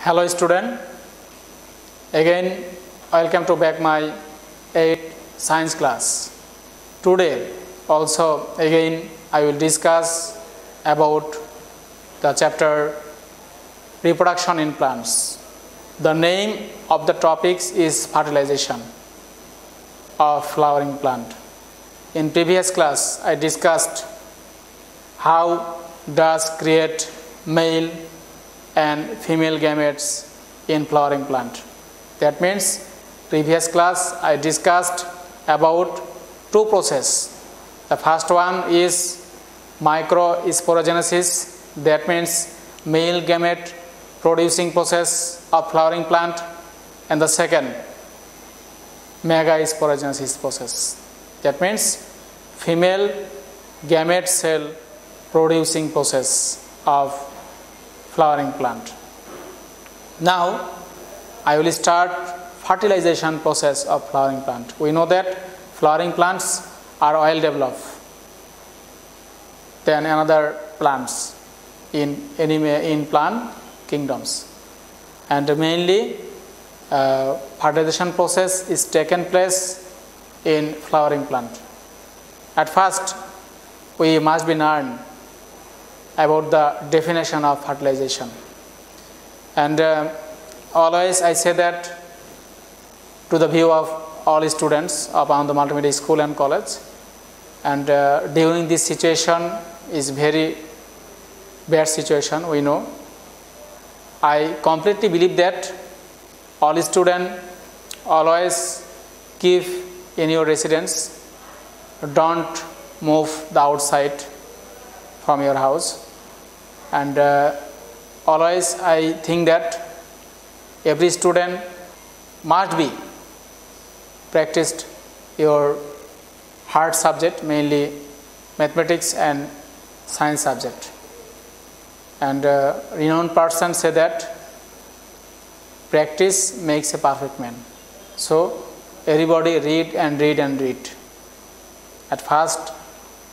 Hello student, again welcome to back my 8th science class. Today also again I will discuss about the chapter reproduction in plants. The name of the topics is fertilization of flowering plant. In previous class I discussed how does create male and female gametes in flowering plant. That means previous class I discussed about two processes. The first one is microsporogenesis, that means male gamete producing process of flowering plant, and the second megasporogenesis process, that means female gamete cell producing process of flowering plant. Now I will start fertilization process of flowering plant. We know that flowering plants are oil developed than another plants in plant kingdoms, and mainly fertilization process is taken place in flowering plant. At first we must be learned about the definition of fertilization, and always I say that to the view of all students upon the multimedia school and college, and during this situation is very bad situation, we know. I completely believe that all students always keep in your residence, don't move the outside from your house, and always I think that every student must be practiced your hard subject, mainly mathematics and science subject. And renowned persons say that practice makes a perfect man. So everybody read and read and read. At first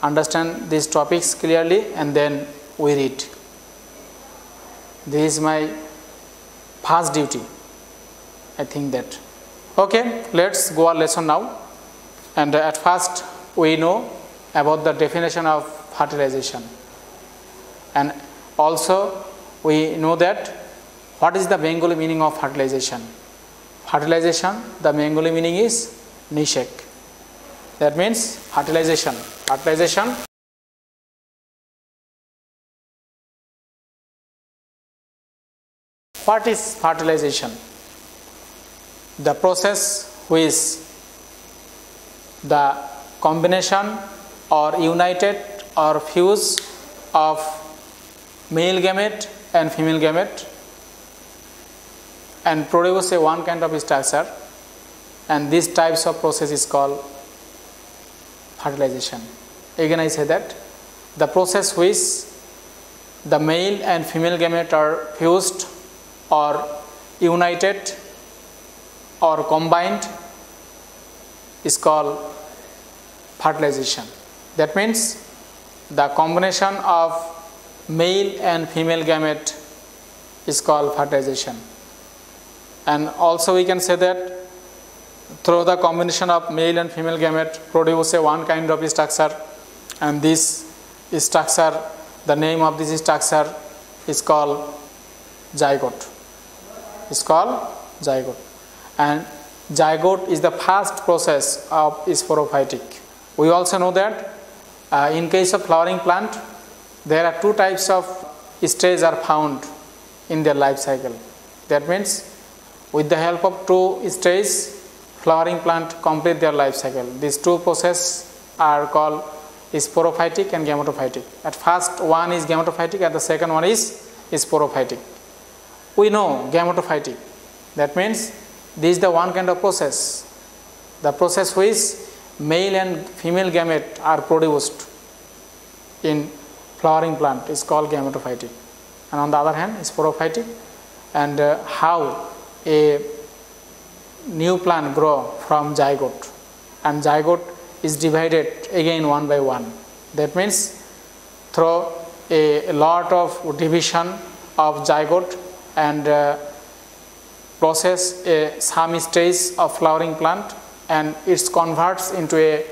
understand these topics clearly and then we read. This is my first duty, I think that. Okay, let's go our lesson now. And at first we know about the definition of fertilization, and also we know that what is the Bengali meaning of fertilization. Fertilization, the Bengali meaning is nishek. That means fertilization. What is fertilization? The process which the combination or united or fuse of male gamete and female gamete and produce a one kind of structure, and these types of process is called fertilization. Again I say that the process which the male and female gamete are fused or united or combined is called fertilization. That means the combination of male and female gamete is called fertilization. And also we can say that through the combination of male and female gamete produce a one kind of structure, and this structure, the name of this structure is called zygote. It's called zygote. And zygote is the first process of sporophytic. We also know that in case of flowering plant there are two types of stages are found in their life cycle. That means with the help of two stages flowering plant complete their life cycle. These two processes are called sporophytic and gametophytic. At first one is gametophytic and the second one is sporophytic. We know gametophytic, that means this is the one kind of process, the process which male and female gamete are produced in flowering plant is called gametophytic. And on the other hand sporophytic, and how a new plant grow from zygote, and zygote is divided again one by one. That means through a lot of division of zygote, and process some stage of flowering plant and it converts into a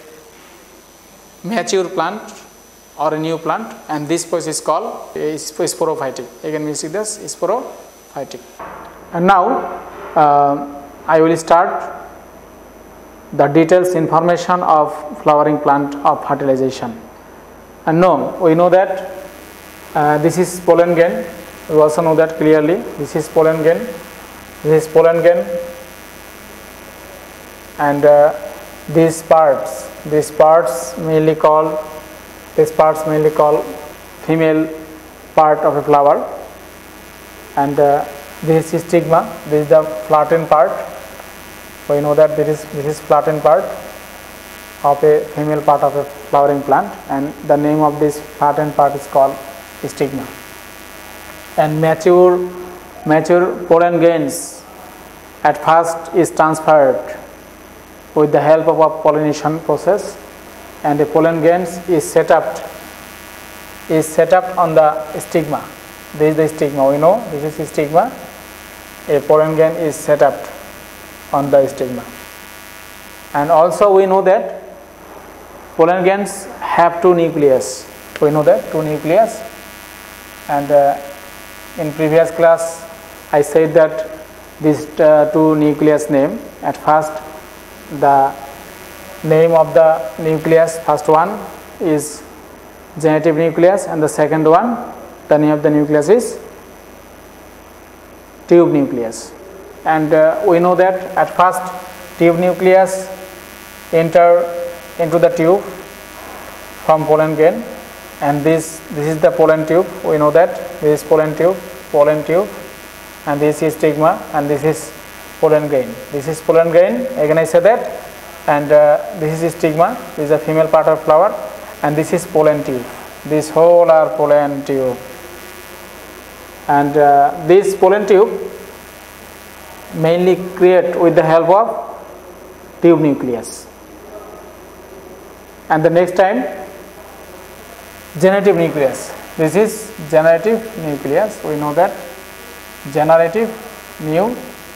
mature plant or a new plant, and this process is called sporophytic. Again we see this sporophytic. And now I will start the details information of flowering plant of fertilization. And now we know that this is pollen grain. We also know that clearly. This is pollen grain. This is pollen grain, and these parts mainly called female part of a flower, and this is stigma. This is the flattened part. We know that this is flattened part of a female part of a flowering plant, and the name of this flattened part is called stigma. And mature pollen grains at first is transferred with the help of a pollination process, and the pollen grains is set up on the stigma. This is the stigma. We know this is stigma. A pollen grain is set up on the stigma. And also we know that pollen grains have two nucleus. We know that two nucleus, and in previous class I said that these two nucleus name. At first the name of the nucleus, first one is generative nucleus, and the second one, the name of the nucleus is tube nucleus. And we know that at first tube nucleus enter into the tube from pollen grain, and this is the pollen tube. We know that this is pollen tube, and this is stigma, and this is pollen grain. This is pollen grain, again I say that, and this is stigma. This is the female part of flower, and this is pollen tube. This whole are pollen tube, and this pollen tube mainly create with the help of tube nucleus. And the next time generative nucleus. This is generative nucleus. We know that generative nucleus.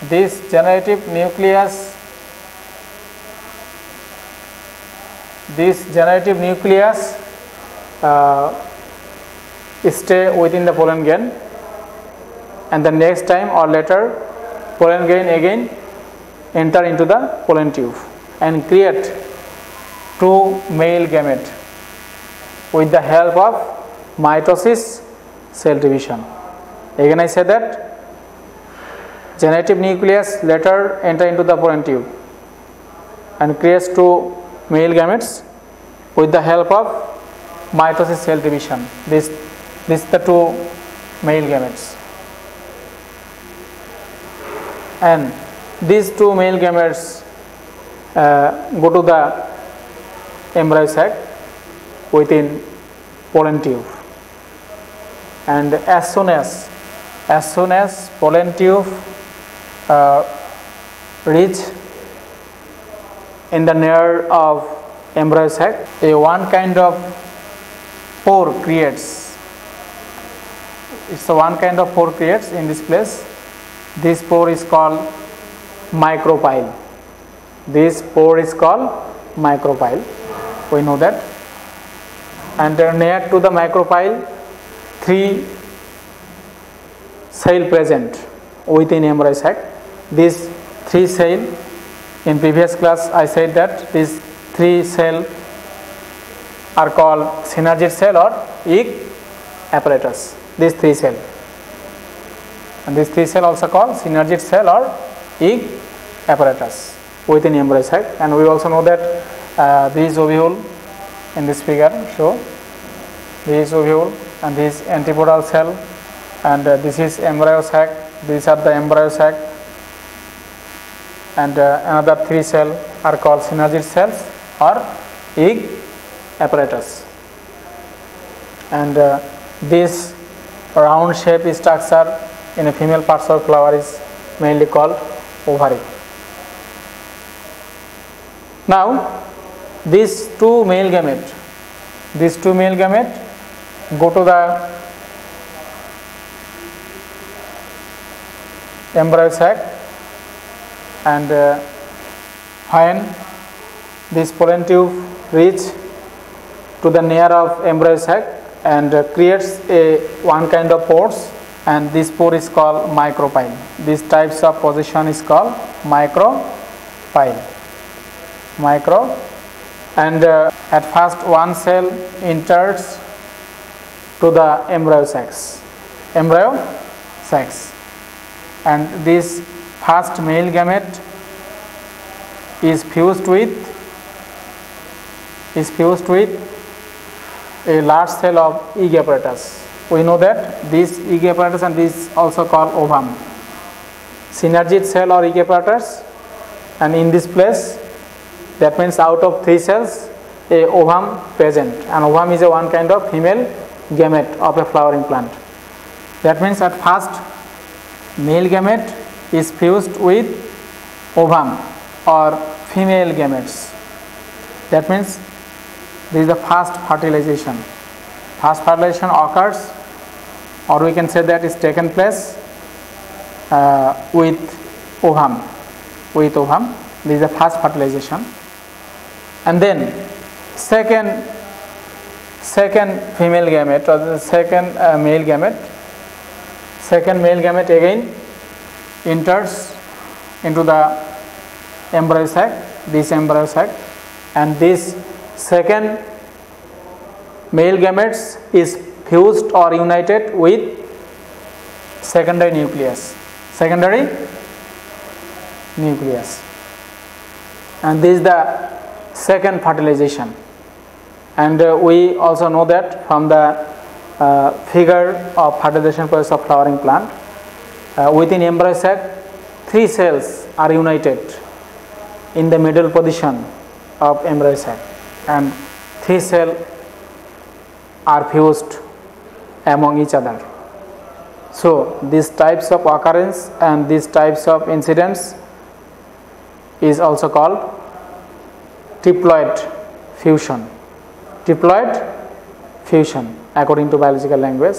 This generative nucleus stay within the pollen grain, and the next time or later pollen grain again enter into the pollen tube and create two male gamete with the help of mitosis, cell division. Again I said that generative nucleus later enter into the pollen tube and creates two male gametes with the help of mitosis, cell division. This is the two male gametes, and these two male gametes go to the embryo sac within pollen tube, and as soon as pollen tube reach in the near of embryo sac, one kind of pore creates. It's one kind of pore creates in this place. This pore is called micropyle. This pore is called micropyle. We know that. And near to the micropyle, three cell present within embryo sac. These three cell, in previous class I said that these three cell are called synergid cell or egg apparatus. These three cell, and these three cell also called synergid cell or egg apparatus within embryo sac. And we also know that these ovule in this figure show these ovule and this antipodal cell, and this is embryo sac. These are the embryo sac, and another three cell are called synergid cells or egg apparatus. And this round shape structure in a female parts of flower is mainly called ovary. Now these two male gamete go to the embryo sac, and when this pollen tube reach to the near of embryo sac and creates a one kind of pores, and this pore is called micropyle. These types of position is called micropyle. And at first one cell enters to the embryo sacs, and this first male gamete is fused with a large cell of egg apparatus. We know that this egg apparatus and this also called ovum, synergid cell or egg apparatus, and in this place, that means out of 3 cells a ovum present, and ovum is a one kind of female gamete of a flowering plant. That means at first male gamete is fused with ovum or female gametes. That means this is the first fertilization. First fertilization occurs, or we can say that is taken place with ovum. This is the first fertilization, and then second female gamete or the second male gamete. Second male gamete again enters into the embryo sac, and this second male gametes is fused or united with secondary nucleus, and this is the second fertilization. And we also know that from the figure of fertilization process of flowering plant, within embryo sac 3 cells are united in the middle position of embryo sac, and 3 cells are fused among each other. So these types of occurrence and these types of incidents is also called triploid fusion according to biological language.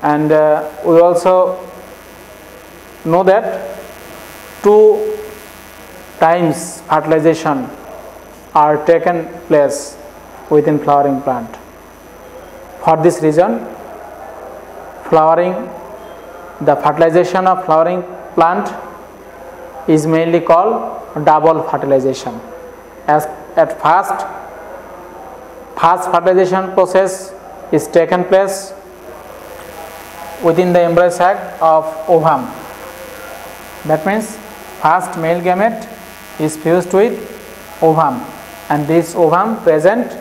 And we also know that 2 times fertilization are taken place within flowering plant. For this reason, the fertilization of flowering plant is mainly called double fertilization. As at first fertilization process is taken place within the embryo sac of ovum. That means first male gamete is fused with ovum, and this ovum present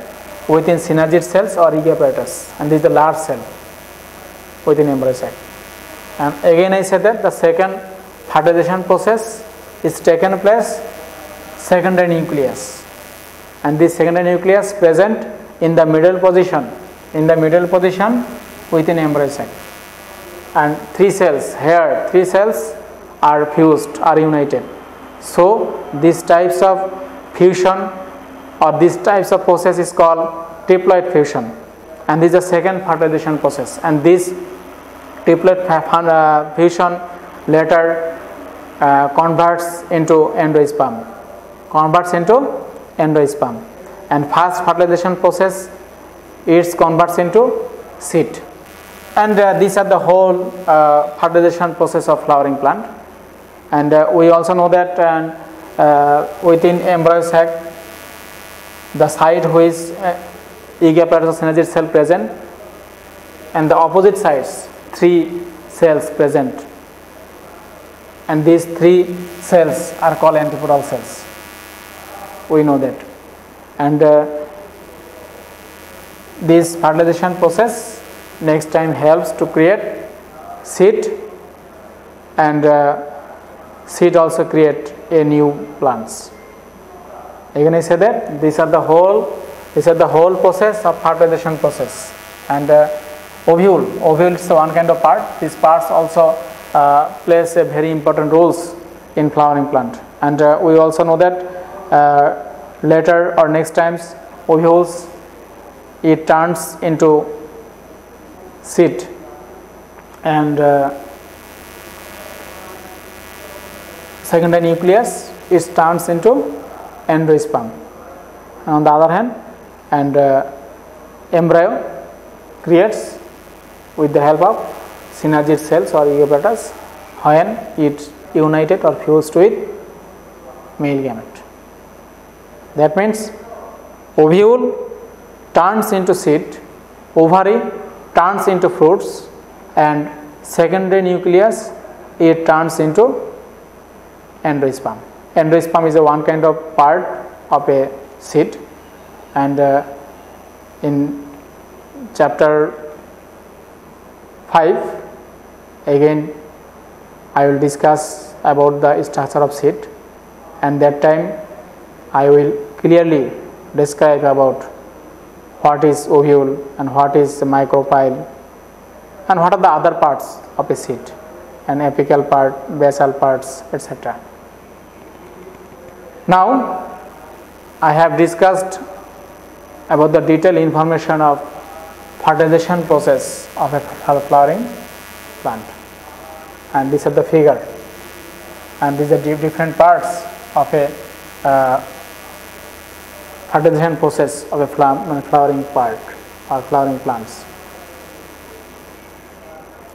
within synergid cells or egg apparatus, and this is the large cell within embryo sac. And again I said that the second fertilization process is taken place secondary nucleus, and this secondary nucleus present in the middle position within embryo sac, and 3 cells are fused, are united. So these types of fusion or these types of process is called triploid fusion, and this is the second fertilization process, and this triploid fusion later converts into endosperm, and first fertilization process it converts into seed. And these are the whole fertilization process of flowering plant. And we also know that within embryo sac, the side which egg apparatus synergid cell present, and the opposite sides 3 cells present, and these 3 cells are called antipodal cells. We know that. And this fertilization process next time helps to create seed, and seed also create a new plants. Again I say that these are the whole process of fertilization process. And ovule is one kind of part. These parts also plays a very important roles in flowering plant. And we also know that later or next times ovules it turns into seed, and secondary nucleus, it turns into endosperm. On the other hand, and embryo creates with the help of synergid cells or eukaryotes when it united or fused with male gamete. That means ovule turns into seed, ovary turns into fruits, and secondary nucleus it turns into endosperm. Endosperm is a one kind of part of a seed, and in chapter 5 again I will discuss about the structure of seed, and that time I will clearly describe about what is ovule and what is the micropyle and what are the other parts of a seed, and apical part, basal parts, etc. Now I have discussed about the detailed information of fertilization process of a flowering plant, and these are the figure, and these are different parts of a fertilization process of a flowering part or flowering plants.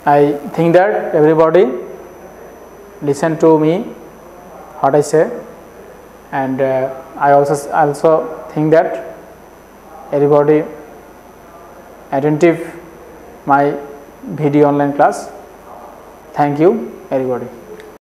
I think that everybody listen to me what I say, and I also think that everybody attentive my video online class. Thank you everybody.